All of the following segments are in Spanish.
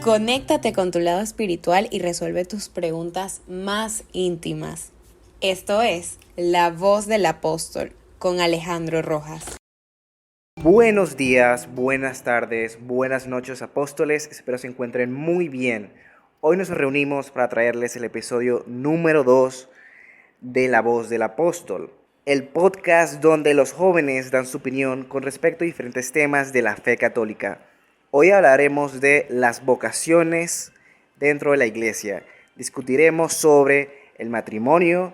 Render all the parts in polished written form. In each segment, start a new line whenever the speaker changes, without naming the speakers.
Conéctate con tu lado espiritual y resuelve tus preguntas más íntimas. Esto es La Voz del Apóstol con Alejandro Rojas.
Buenos días, buenas tardes, buenas noches, apóstoles. Espero se encuentren muy bien. Hoy nos reunimos para traerles el episodio número 2 de La Voz del Apóstol, el podcast donde los jóvenes dan su opinión con respecto a diferentes temas de la fe católica. Hoy hablaremos de las vocaciones dentro de la iglesia. Discutiremos sobre el matrimonio,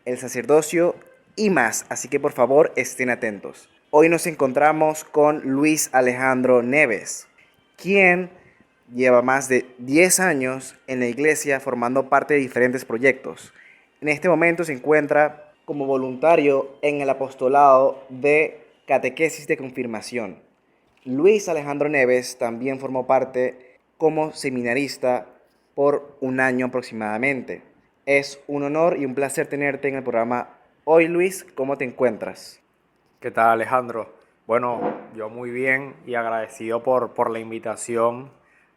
el sacerdocio y más, así que por favor estén atentos. Hoy nos encontramos con Luis Alejandro Neves, quien lleva más de 10 años en la iglesia formando parte de diferentes proyectos. En este momento se encuentra como voluntario en el apostolado de catequesis de confirmación. Luis Alejandro Neves también formó parte como seminarista por un año aproximadamente. Es un honor y un placer tenerte en el programa hoy, Luis. ¿Cómo te encuentras?
¿Qué tal, Alejandro? Bueno, yo muy bien y agradecido por la invitación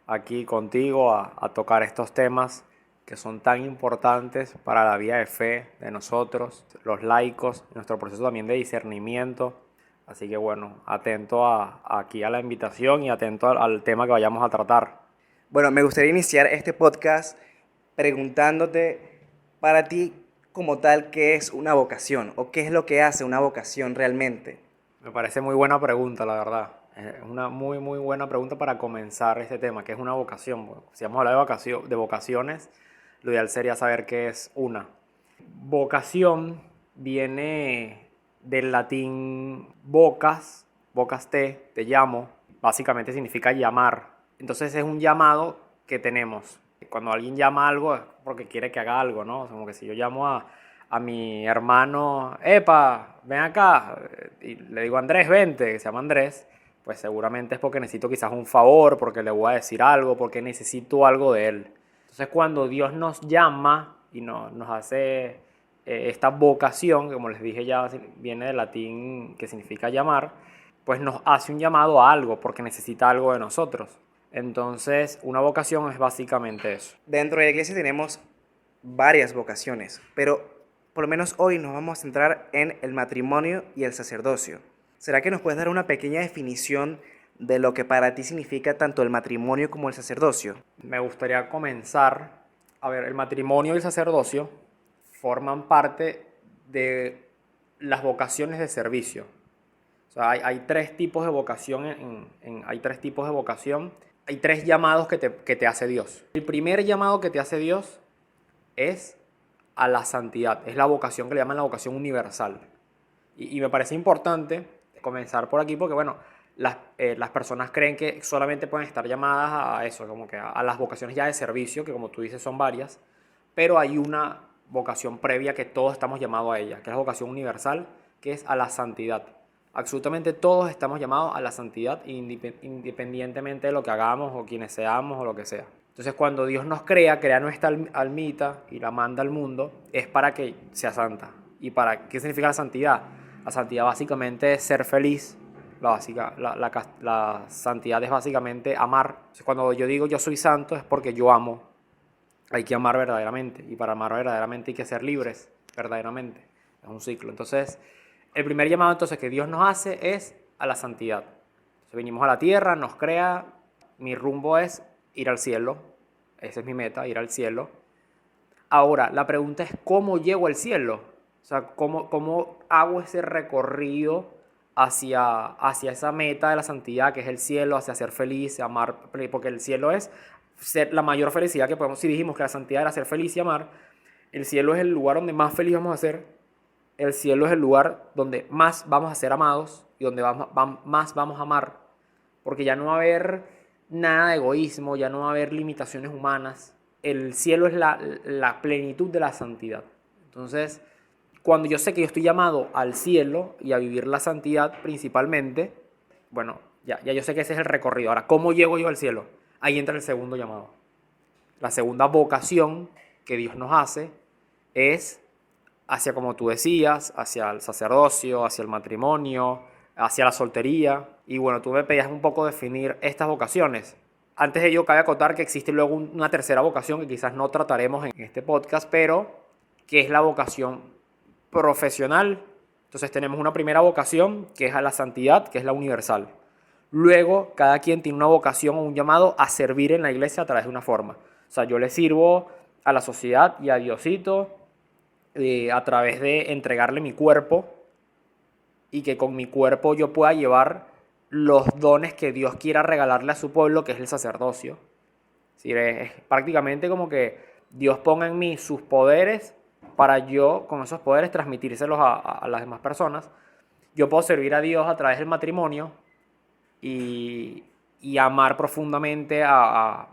aquí contigo a tocar estos temas que son tan importantes para la vida de fe de nosotros, los laicos, nuestro proceso también de discernimiento. Así que bueno, atento aquí a la invitación y atento al tema que vayamos a tratar.
Bueno, me gustaría iniciar este podcast preguntándote para ti como tal qué es una vocación o qué es lo que hace una vocación realmente.
Me parece muy buena pregunta, la verdad. Es una muy buena pregunta para comenzar este tema, ¿qué es una vocación? Bueno, si vamos a hablar de vocaciones, lo ideal sería saber qué es una. Vocación viene del latín vocas te llamo, básicamente significa llamar. Entonces es un llamado que tenemos. Cuando alguien llama algo es porque quiere que haga algo, ¿no? Como que si yo llamo a mi hermano, epa, ven acá, y le digo Andrés, vente, que se llama Andrés, pues seguramente es porque necesito quizás un favor, porque le voy a decir algo, porque necesito algo de él. Entonces cuando Dios nos llama y nos hace esta vocación, que como les dije ya viene del latín que significa llamar, pues nos hace un llamado a algo porque necesita algo de nosotros. Entonces una vocación es básicamente eso.
Dentro de la iglesia tenemos varias vocaciones, pero por lo menos hoy nos vamos a centrar en el matrimonio y el sacerdocio. ¿Será que nos puedes dar una pequeña definición de lo que para ti significa tanto el matrimonio como el sacerdocio?
Me gustaría comenzar. A ver, el matrimonio y el sacerdocio forman parte de las vocaciones de servicio. O sea, hay tres tipos de vocación hay tres tipos de vocación. Hay tres llamados que te hace Dios. El primer llamado que te hace Dios es a la santidad. Es la vocación que le llaman la vocación universal. Y me parece importante comenzar por aquí porque, bueno, las personas creen que solamente pueden estar llamadas a eso, como que a las vocaciones ya de servicio, que como tú dices son varias, pero hay una vocación previa que todos estamos llamados a ella, que es la vocación universal, que es a la santidad. Absolutamente todos estamos llamados a la santidad independientemente de lo que hagamos o quienes seamos o lo que sea. Entonces cuando Dios nos crea nuestra almita y la manda al mundo, es para que sea santa. ¿Qué significa la santidad? La santidad básicamente es ser feliz. La santidad es básicamente amar. Entonces, cuando yo digo yo soy santo es porque yo amo. Hay que amar verdaderamente. Y para amar verdaderamente hay que ser libres verdaderamente. Es un ciclo. Entonces, el primer llamado entonces que Dios nos hace es a la santidad. Entonces, venimos a la tierra, nos crea. Mi rumbo es ir al cielo. Esa es mi meta, ir al cielo. Ahora, la pregunta es ¿cómo llego al cielo? O sea, ¿cómo hago ese recorrido hacia esa meta de la santidad que es el cielo, hacia ser feliz, amar? Porque el cielo es la mayor felicidad que podemos. Si dijimos que la santidad era ser feliz y amar, el cielo es el lugar donde más feliz vamos a ser. El cielo es el lugar donde más vamos a ser amados y donde más vamos a amar. Porque ya no va a haber nada de egoísmo, ya no va a haber limitaciones humanas. El cielo es la plenitud de la santidad. Entonces, cuando yo sé que yo estoy llamado al cielo y a vivir la santidad principalmente, bueno, ya yo sé que ese es el recorrido. Ahora, ¿cómo llego yo al cielo? Ahí entra el segundo llamado. La segunda vocación que Dios nos hace es hacia, como tú decías, hacia el sacerdocio, hacia el matrimonio, hacia la soltería. Y bueno, tú me pedías un poco definir estas vocaciones. Antes de ello, cabe acotar que existe luego una tercera vocación que quizás no trataremos en este podcast, pero que es la vocación profesional. Entonces tenemos una primera vocación que es a la santidad, que es la universal. Luego, cada quien tiene una vocación o un llamado a servir en la iglesia a través de una forma. O sea, yo le sirvo a la sociedad y a Diosito a través de entregarle mi cuerpo y que con mi cuerpo yo pueda llevar los dones que Dios quiera regalarle a su pueblo, que es el sacerdocio. Es prácticamente como que Dios ponga en mí sus poderes para yo, con esos poderes, transmitírselos a las demás personas. Yo puedo servir a Dios a través del matrimonio y amar profundamente a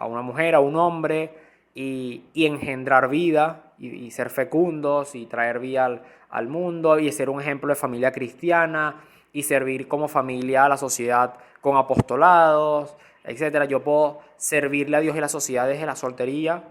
una mujer, a un hombre, y engendrar vida, y ser fecundos, y traer vida al mundo, y ser un ejemplo de familia cristiana, y servir como familia a la sociedad con apostolados, etcétera. Yo puedo servirle a Dios y a la sociedad desde la soltería,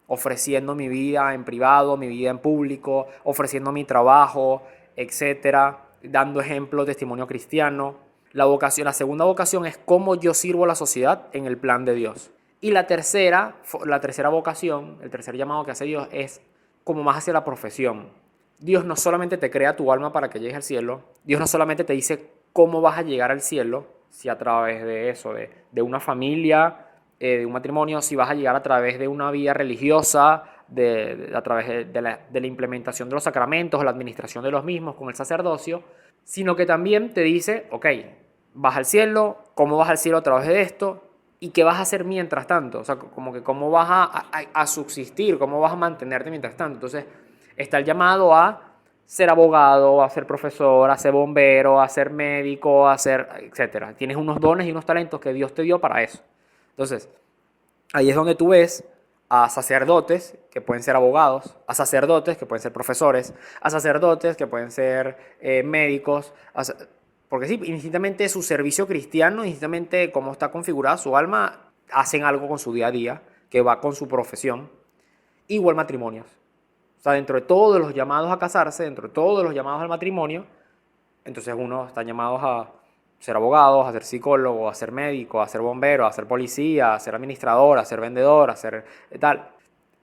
ofreciendo mi vida en privado, mi vida en público, ofreciendo mi trabajo, etcétera, dando ejemplo, testimonio cristiano. La segunda vocación es cómo yo sirvo a la sociedad en el plan de Dios. Y la tercera vocación, el tercer llamado que hace Dios es como más hacia la profesión. Dios no solamente te crea tu alma para que llegues al cielo, Dios no solamente te dice cómo vas a llegar al cielo, si a través de eso, de una familia, de un matrimonio, si vas a llegar a través de una vida religiosa, a través de la implementación de los sacramentos, la administración de los mismos con el sacerdocio, sino que también te dice, ok, vas al cielo, ¿cómo vas al cielo a través de esto? ¿Y qué vas a hacer mientras tanto? O sea, como que cómo vas a subsistir, cómo vas a mantenerte mientras tanto. Entonces, está el llamado a ser abogado, a ser profesor, a ser bombero, a ser médico, a ser, etcétera. Tienes unos dones y unos talentos que Dios te dio para eso. Entonces, ahí es donde tú ves a sacerdotes que pueden ser abogados, a sacerdotes que pueden ser profesores, a sacerdotes que pueden ser médicos, porque sí, indistintamente su servicio cristiano, indistintamente cómo está configurada su alma, hacen algo con su día a día, que va con su profesión. Igual matrimonios. O sea, dentro de todos los llamados a casarse, dentro de todos los llamados al matrimonio, entonces unos están llamados a ser abogados, a ser psicólogos, a ser médico, a ser bombero, a ser policía, a ser administrador, a ser vendedor, a ser tal.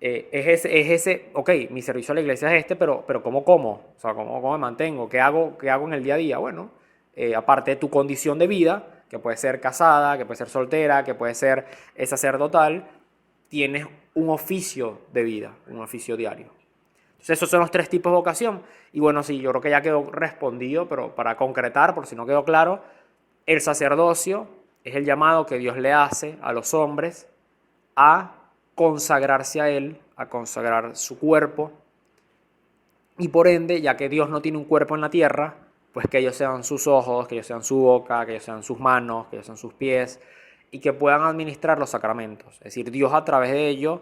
Es ese, ok, mi servicio a la iglesia es este, pero ¿cómo como? O sea, ¿cómo me mantengo? ¿Qué hago en el día a día? Bueno, aparte de tu condición de vida, que puede ser casada, que puede ser soltera, que puede ser sacerdotal, tienes un oficio de vida, un oficio diario. Entonces esos son los tres tipos de vocación. Y bueno, sí, yo creo que ya quedó respondido, pero para concretar, por si no quedó claro, el sacerdocio es el llamado que Dios le hace a los hombres a consagrarse a Él, a consagrar su cuerpo. Y por ende, ya que Dios no tiene un cuerpo en la tierra, pues que ellos sean sus ojos, que ellos sean su boca, que ellos sean sus manos, que ellos sean sus pies, y que puedan administrar los sacramentos. Es decir, Dios a través de ellos,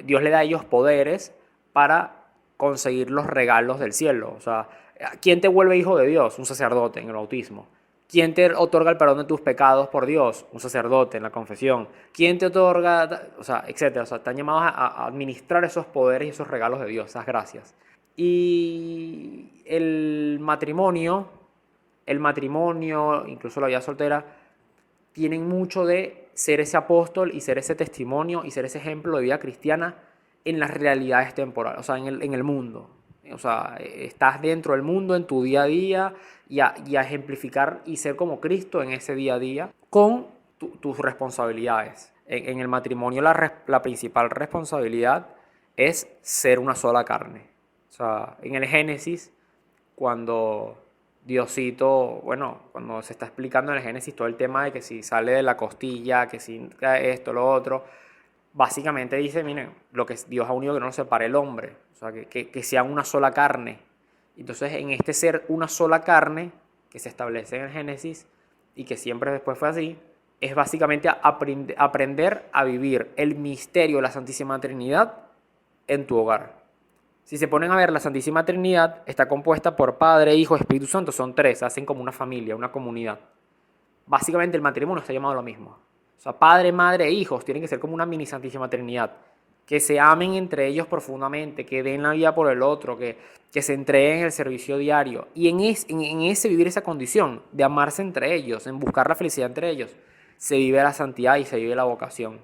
Dios le da a ellos poderes para conseguir los regalos del cielo. O sea, ¿quién te vuelve hijo de Dios? Un sacerdote en el bautismo. ¿Quién te otorga el perdón de tus pecados por Dios? Un sacerdote en la confesión. ¿Quién te otorga, o sea, etcétera? O sea, están llamados a administrar esos poderes y esos regalos de Dios, esas gracias. Y el matrimonio, incluso la vida soltera, tienen mucho de ser ese apóstol y ser ese testimonio y ser ese ejemplo de vida cristiana en las realidades temporales, o sea, en el mundo. O sea, estás dentro del mundo en tu día a día y a ejemplificar y ser como Cristo en ese día a día con tus responsabilidades. En el matrimonio la principal responsabilidad es ser una sola carne. O sea, en el Génesis, cuando Diosito, cuando se está explicando en el Génesis todo el tema de que si sale de la costilla, que si esto, lo otro, básicamente dice, miren, lo que Dios ha unido que no lo separe el hombre, o sea, que sean una sola carne. Entonces, en este ser una sola carne, que se establece en el Génesis, y que siempre después fue así, es básicamente aprender a vivir el misterio de la Santísima Trinidad en tu hogar. Si se ponen a ver, la Santísima Trinidad está compuesta por Padre, Hijo, Espíritu Santo, son tres, hacen como una familia, una comunidad. Básicamente el matrimonio está llamado a lo mismo. O sea, padre, madre e hijos tienen que ser como una mini Santísima Trinidad. Que se amen entre ellos profundamente, que den la vida por el otro, que se entreguen en el servicio diario. Y en ese vivir esa condición de amarse entre ellos, en buscar la felicidad entre ellos, se vive la santidad y se vive la vocación.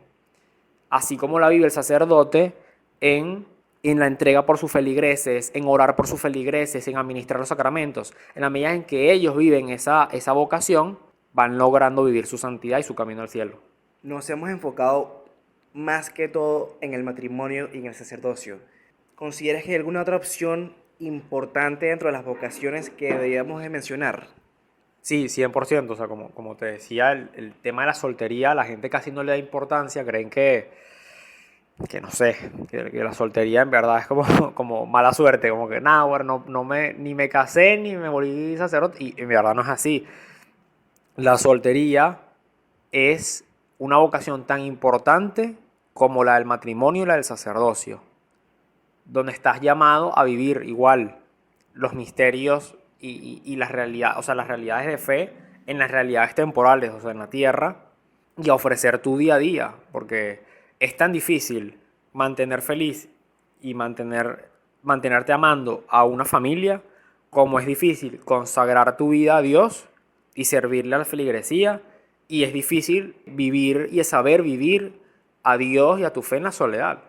Así como la vive el sacerdote en la entrega por sus feligreses, en orar por sus feligreses, en administrar los sacramentos. En la medida en que ellos viven esa vocación, van logrando vivir su santidad y su camino al cielo.
Nos hemos enfocado más que todo en el matrimonio y en el sacerdocio. ¿Consideras que hay alguna otra opción importante dentro de las vocaciones que deberíamos de mencionar?
Sí, 100%. O sea, como te decía, el tema de la soltería, la gente casi no le da importancia, creen que no sé, que la soltería en verdad es como mala suerte, como que nada, bueno, ni me casé ni me volví sacerdote, y en verdad no es así. La soltería es una vocación tan importante como la del matrimonio y la del sacerdocio, donde estás llamado a vivir igual los misterios y las realidades, o sea, las realidades de fe en las realidades temporales, o sea, en la tierra, y a ofrecer tu día a día, porque es tan difícil mantener feliz y mantenerte amando a una familia, como es difícil consagrar tu vida a Dios y servirle a la feligresía, y es difícil vivir y saber vivir a Dios y a tu fe en la soledad.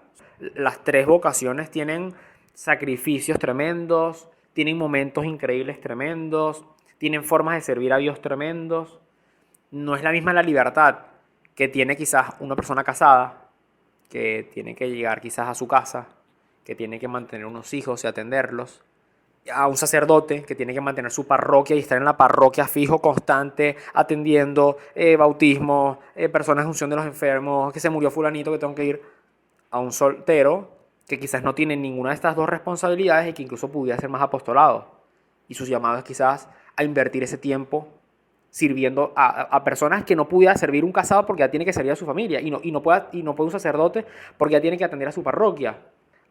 Las tres vocaciones tienen sacrificios tremendos, tienen momentos increíbles tremendos, tienen formas de servir a Dios tremendos. No es la misma la libertad que tiene quizás una persona casada, que tiene que llegar quizás a su casa, que tiene que mantener unos hijos y atenderlos, a un sacerdote que tiene que mantener su parroquia y estar en la parroquia fijo, constante, atendiendo bautismos, personas en unción de los enfermos, que se murió fulanito, que tengo que ir, a un soltero que quizás no tiene ninguna de estas dos responsabilidades y que incluso pudiera ser más apostolado. Y sus llamados quizás a invertir ese tiempo sirviendo a personas que no pudiera servir un casado porque ya tiene que servir a su familia, y no puede un sacerdote porque ya tiene que atender a su parroquia.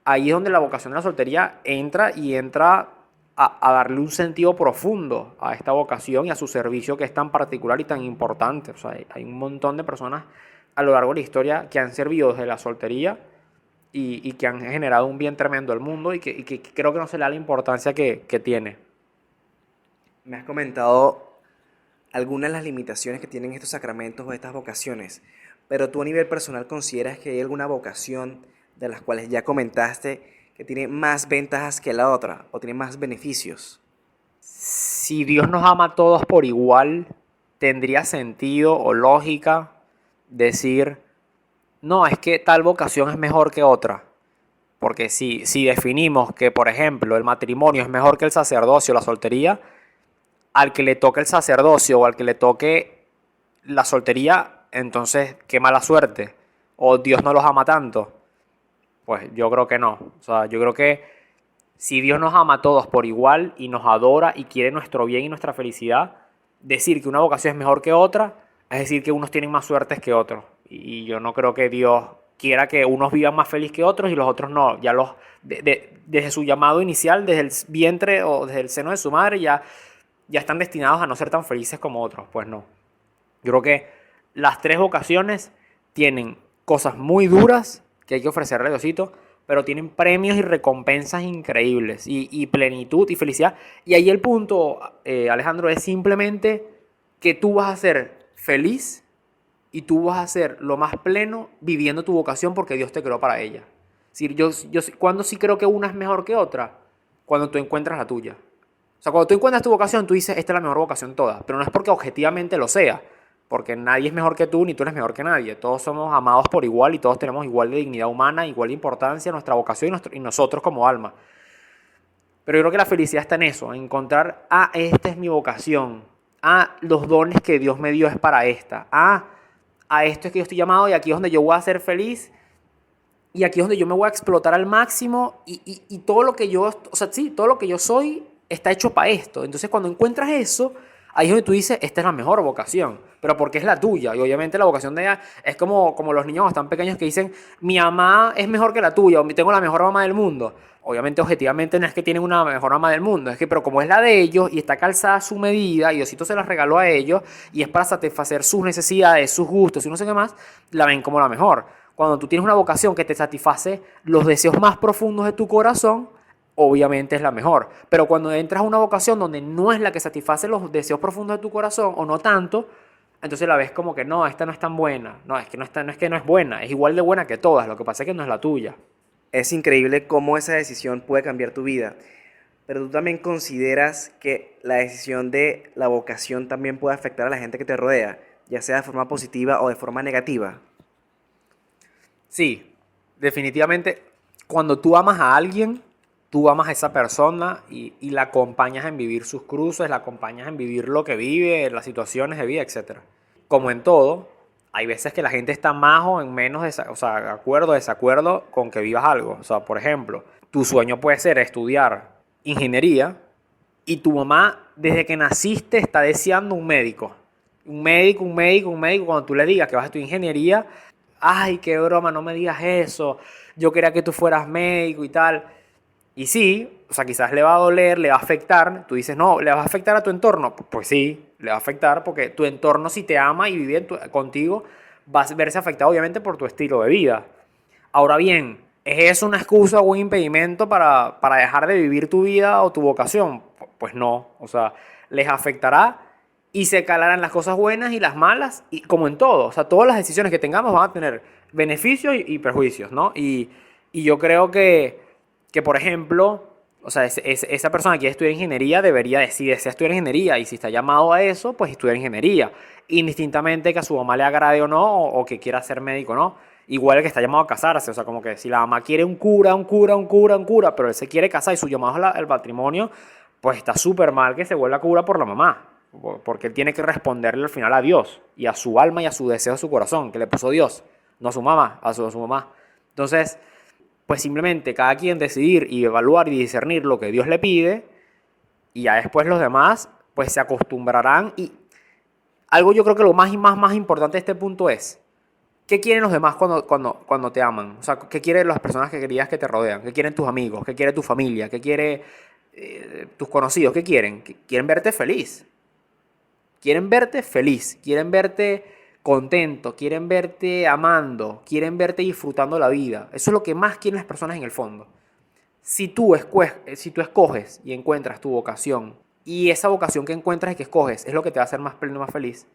Ahí es donde la vocación de la soltería entra a darle un sentido profundo a esta vocación y a su servicio, que es tan particular y tan importante. O sea, hay un montón de personas a lo largo de la historia que han servido desde la soltería y que han generado un bien tremendo al mundo y que creo que no se le da la importancia que tiene.
Me has comentado algunas de las limitaciones que tienen estos sacramentos o estas vocaciones, pero tú a nivel personal consideras que hay alguna vocación de las cuales ya comentaste que tiene más ventajas que la otra o tiene más beneficios.
Si Dios nos ama a todos por igual, tendría sentido o lógica decir, no, es que tal vocación es mejor que otra. Porque si definimos que, por ejemplo, el matrimonio es mejor que el sacerdocio, la soltería, al que le toque el sacerdocio o al que le toque la soltería, entonces qué mala suerte. O Dios no los ama tanto. Pues yo creo que no. O sea, yo creo que si Dios nos ama a todos por igual y nos adora y quiere nuestro bien y nuestra felicidad, decir que una vocación es mejor que otra es decir que unos tienen más suertes que otros. Y yo no creo que Dios quiera que unos vivan más feliz que otros y los otros no. Ya desde su llamado inicial, desde el vientre o desde el seno de su madre, ya están destinados a no ser tan felices como otros. Pues no. Yo creo que las tres vocaciones tienen cosas muy duras que hay que ofrecerle a Diosito, pero tienen premios y recompensas increíbles y plenitud y felicidad. Y ahí el punto, Alejandro, es simplemente que tú vas a ser feliz y tú vas a ser lo más pleno viviendo tu vocación porque Dios te creó para ella. Es decir, yo cuando sí creo que una es mejor que otra, cuando tú encuentras la tuya. O sea, cuando tú encuentras tu vocación, tú dices, esta es la mejor vocación de todas, pero no es porque objetivamente lo sea, porque nadie es mejor que tú, ni tú eres mejor que nadie. Todos somos amados por igual y todos tenemos igual de dignidad humana, igual de importancia, nuestra vocación y nosotros como alma. Pero yo creo que la felicidad está en eso, en encontrar, esta es mi vocación, los dones que Dios me dio es para esta, a esto es que yo estoy llamado y aquí es donde yo voy a ser feliz y aquí es donde yo me voy a explotar al máximo y todo lo que yo, o sea, sí, todo lo que yo soy está hecho para esto. Entonces cuando encuentras eso, ahí es donde tú dices, esta es la mejor vocación, pero porque es la tuya. Y obviamente la vocación de ella es como los niños tan pequeños que dicen, mi mamá es mejor que la tuya, o tengo la mejor mamá del mundo. Obviamente, objetivamente, no es que tienen una mejor mamá del mundo, es que, pero como es la de ellos y está calzada a su medida, y Diosito se las regaló a ellos, y es para satisfacer sus necesidades, sus gustos y no sé qué más, la ven como la mejor. Cuando tú tienes una vocación que te satisface los deseos más profundos de tu corazón, obviamente es la mejor. Pero cuando entras a una vocación donde no es la que satisface los deseos profundos de tu corazón, o no tanto, entonces la ves como que no, esta no es tan buena. No, es que no es que no es buena, es igual de buena que todas, lo que pasa es que no es la tuya.
Es increíble cómo esa decisión puede cambiar tu vida. Pero tú también consideras que la decisión de la vocación también puede afectar a la gente que te rodea, ya sea de forma positiva o de forma negativa.
Sí, definitivamente, cuando tú amas a alguien, tú amas a esa persona y la acompañas en vivir sus cruces, la acompañas en vivir lo que vive, las situaciones de vida, etc. Como en todo, hay veces que la gente está más o en menos, o sea, de acuerdo o desacuerdo con que vivas algo. O sea, por ejemplo, tu sueño puede ser estudiar ingeniería y tu mamá, desde que naciste, está deseando un médico. Un médico, un médico, un médico. Cuando tú le digas que vas a estudiar ingeniería, ay, qué broma, no me digas eso. Yo quería que tú fueras médico y tal. Y sí, o sea, quizás le va a doler, le va a afectar. Tú dices, no, ¿le va a afectar a tu entorno? Pues sí, le va a afectar porque tu entorno, si te ama y vive contigo, va a verse afectado obviamente por tu estilo de vida. Ahora bien, ¿es eso una excusa o un impedimento para dejar de vivir tu vida o tu vocación? Pues no, o sea, les afectará y se calarán las cosas buenas y las malas, y como en todo, o sea, todas las decisiones que tengamos van a tener beneficios y perjuicios, ¿no? Y yo creo que, por ejemplo, o sea, esa persona que quiere estudiar ingeniería debería decidir si estudiar ingeniería y si está llamado a eso, pues estudiar ingeniería, indistintamente que a su mamá le agrade o no, o que quiera ser médico o no. Igual el que está llamado a casarse, o sea, como que si la mamá quiere un cura, un cura, un cura, un cura, pero él se quiere casar y su llamado es el matrimonio, pues está súper mal que se vuelva cura por la mamá, porque él tiene que responderle al final a Dios y a su alma y a su deseo, a su corazón, que le puso Dios, no a su mamá, a su mamá. Entonces, pues simplemente cada quien decidir y evaluar y discernir lo que Dios le pide, y ya después los demás pues se acostumbrarán. Y algo yo creo que lo más importante de este punto es, ¿qué quieren los demás cuando te aman? O sea, ¿qué quieren las personas que querías que te rodean? ¿Qué quieren tus amigos? ¿Qué quiere tu familia? ¿Qué quiere tus conocidos? ¿Qué quieren? Quieren verte feliz. Quieren verte feliz. Quieren verte contento. Quieren verte amando. Quieren verte disfrutando la vida. Eso es lo que más quieren las personas en el fondo. Si tú escoges y encuentras tu vocación, y esa vocación que encuentras y que escoges es lo que te va a hacer más pleno y más feliz,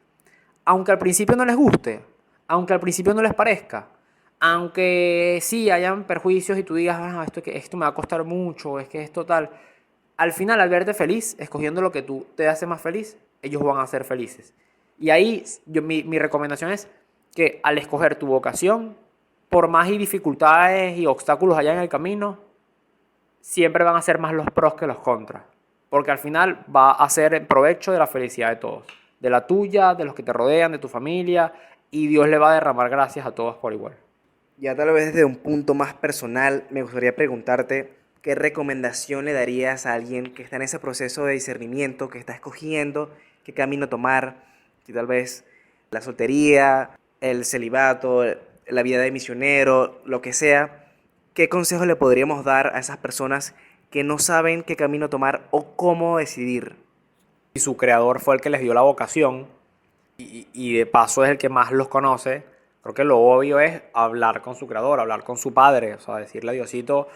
aunque al principio no les guste, aunque al principio no les parezca, aunque sí hayan perjuicios y tú digas, ah, esto me va a costar mucho, es que esto tal, al final al verte feliz, escogiendo lo que tú te hace más feliz, ellos van a ser felices. Y ahí mi recomendación es que al escoger tu vocación, por más y dificultades y obstáculos haya en el camino, siempre van a ser más los pros que los contras. Porque al final va a ser en provecho de la felicidad de todos. De la tuya, de los que te rodean, de tu familia. Y Dios le va a derramar gracias a todos por igual.
Ya tal vez desde un punto más personal, me gustaría preguntarte qué recomendación le darías a alguien que está en ese proceso de discernimiento, que está escogiendo qué camino tomar, si tal vez la soltería, el celibato, la vida de misionero, lo que sea. ¿Qué consejo le podríamos dar a esas personas que no saben qué camino tomar o cómo decidir?
Y su creador fue el que les dio la vocación. Y de paso es el que más los conoce. Creo que lo obvio es hablar con su creador, hablar con su padre. O sea, decirle a Diosito,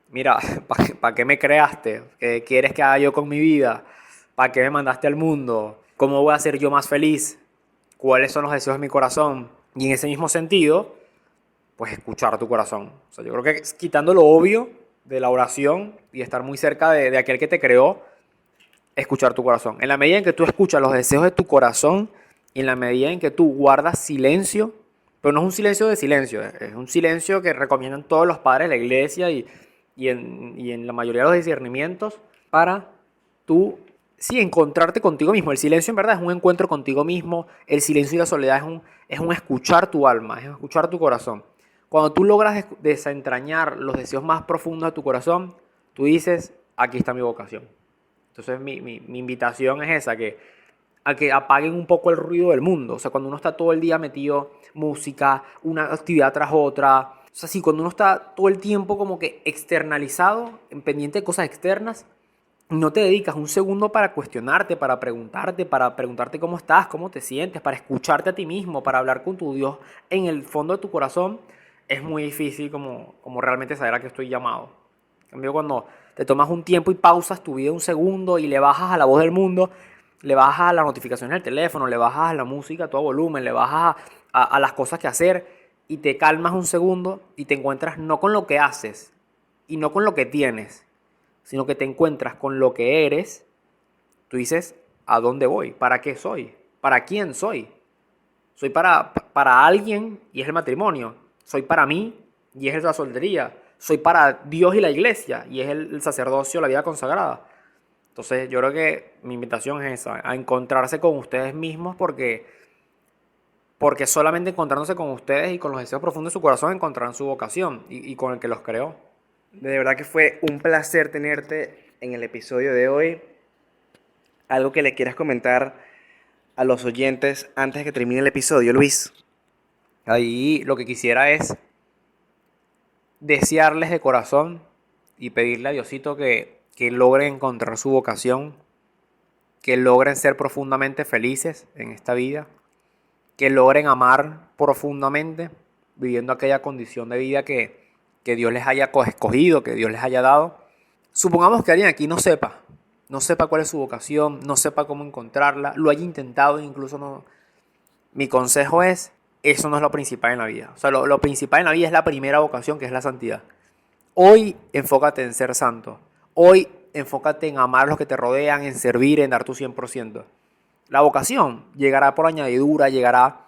mira, ¿para qué me creaste? ¿Qué quieres que haga yo con mi vida? ¿Para qué me mandaste al mundo? ¿Cómo voy a ser yo más feliz? ¿Cuáles son los deseos de mi corazón? Y en ese mismo sentido, pues escuchar tu corazón. O sea, yo creo que quitando lo obvio de la oración y estar muy cerca de aquel que te creó, escuchar tu corazón. En la medida en que tú escuchas los deseos de tu corazón y en la medida en que tú guardas silencio, pero no es un silencio de silencio, es un silencio que recomiendan todos los padres de la iglesia y en la mayoría de los discernimientos, para tú, sí, encontrarte contigo mismo. El silencio en verdad es un encuentro contigo mismo. El silencio y la soledad es un escuchar tu alma, es escuchar tu corazón. Cuando tú logras desentrañar los deseos más profundos de tu corazón, tú dices, aquí está mi vocación. Entonces mi invitación es esa, a que apaguen un poco el ruido del mundo. O sea, cuando uno está todo el día metido, música, una actividad tras otra. O sea, sí, cuando uno está todo el tiempo como que externalizado, en pendiente de cosas externas, no te dedicas un segundo para cuestionarte, para preguntarte cómo estás, cómo te sientes, para escucharte a ti mismo, para hablar con tu Dios en el fondo de tu corazón, es muy difícil como realmente saber a qué estoy llamado. En cambio, cuando te tomas un tiempo y pausas tu vida un segundo y le bajas a la voz del mundo le bajas a las notificaciones del teléfono, le bajas a la música a todo volumen, le bajas a las cosas que hacer y te calmas un segundo y te encuentras no con lo que haces y no con lo que tienes, sino que te encuentras con lo que eres. Tú dices, ¿a dónde voy? ¿Para qué soy? ¿Para quién soy? Soy para alguien y es el matrimonio. Soy para mí y es la soltería. Soy para Dios y la iglesia y es el sacerdocio, la vida consagrada. Entonces yo creo que mi invitación es esa, a encontrarse con ustedes mismos porque solamente encontrándose con ustedes y con los deseos profundos de su corazón encontrarán su vocación y con el que los creó.
De verdad que fue un placer tenerte en el episodio de hoy. Algo que le quieras comentar a los oyentes antes de que termine el episodio, Luis.
Ahí lo que quisiera es desearles de corazón y pedirle a Diosito que logren encontrar su vocación, que logren ser profundamente felices en esta vida, que logren amar profundamente, viviendo aquella condición de vida que Dios les haya escogido, que Dios les haya dado. Supongamos que alguien aquí no sepa cuál es su vocación, no sepa cómo encontrarla, lo haya intentado e incluso no. Mi consejo es, eso no es lo principal en la vida. O sea, lo principal en la vida es la primera vocación, que es la santidad. Hoy enfócate en ser santo. Hoy enfócate en amar a los que te rodean, en servir, en dar tu 100%. La vocación llegará por añadidura, llegará,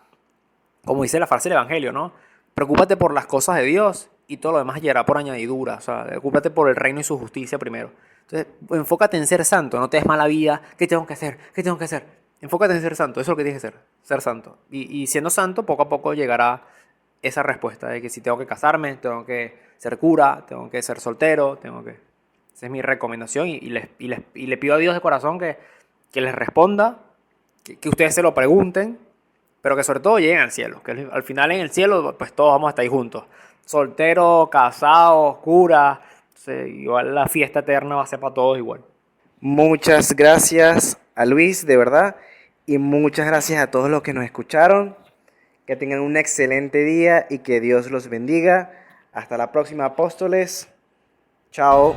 como dice la frase del Evangelio, ¿no? Preocúpate por las cosas de Dios y todo lo demás llegará por añadidura. O sea, preocúpate por el reino y su justicia primero. Entonces, enfócate en ser santo, no te des mala vida. ¿Qué tengo que hacer? ¿Qué tengo que hacer? Enfócate en ser santo, eso es lo que tienes que ser santo. Y siendo santo, poco a poco llegará esa respuesta de que si tengo que casarme, tengo que ser cura, tengo que ser soltero, Esa es mi recomendación y le pido a Dios de corazón que les responda, que ustedes se lo pregunten, pero que sobre todo lleguen al cielo, que al final en el cielo pues todos vamos a estar ahí juntos. Solteros, casados, curas, igual la fiesta eterna va a ser para todos igual.
Muchas gracias a Luis, de verdad, y muchas gracias a todos los que nos escucharon. Que tengan un excelente día y que Dios los bendiga. Hasta la próxima, apóstoles. Chao.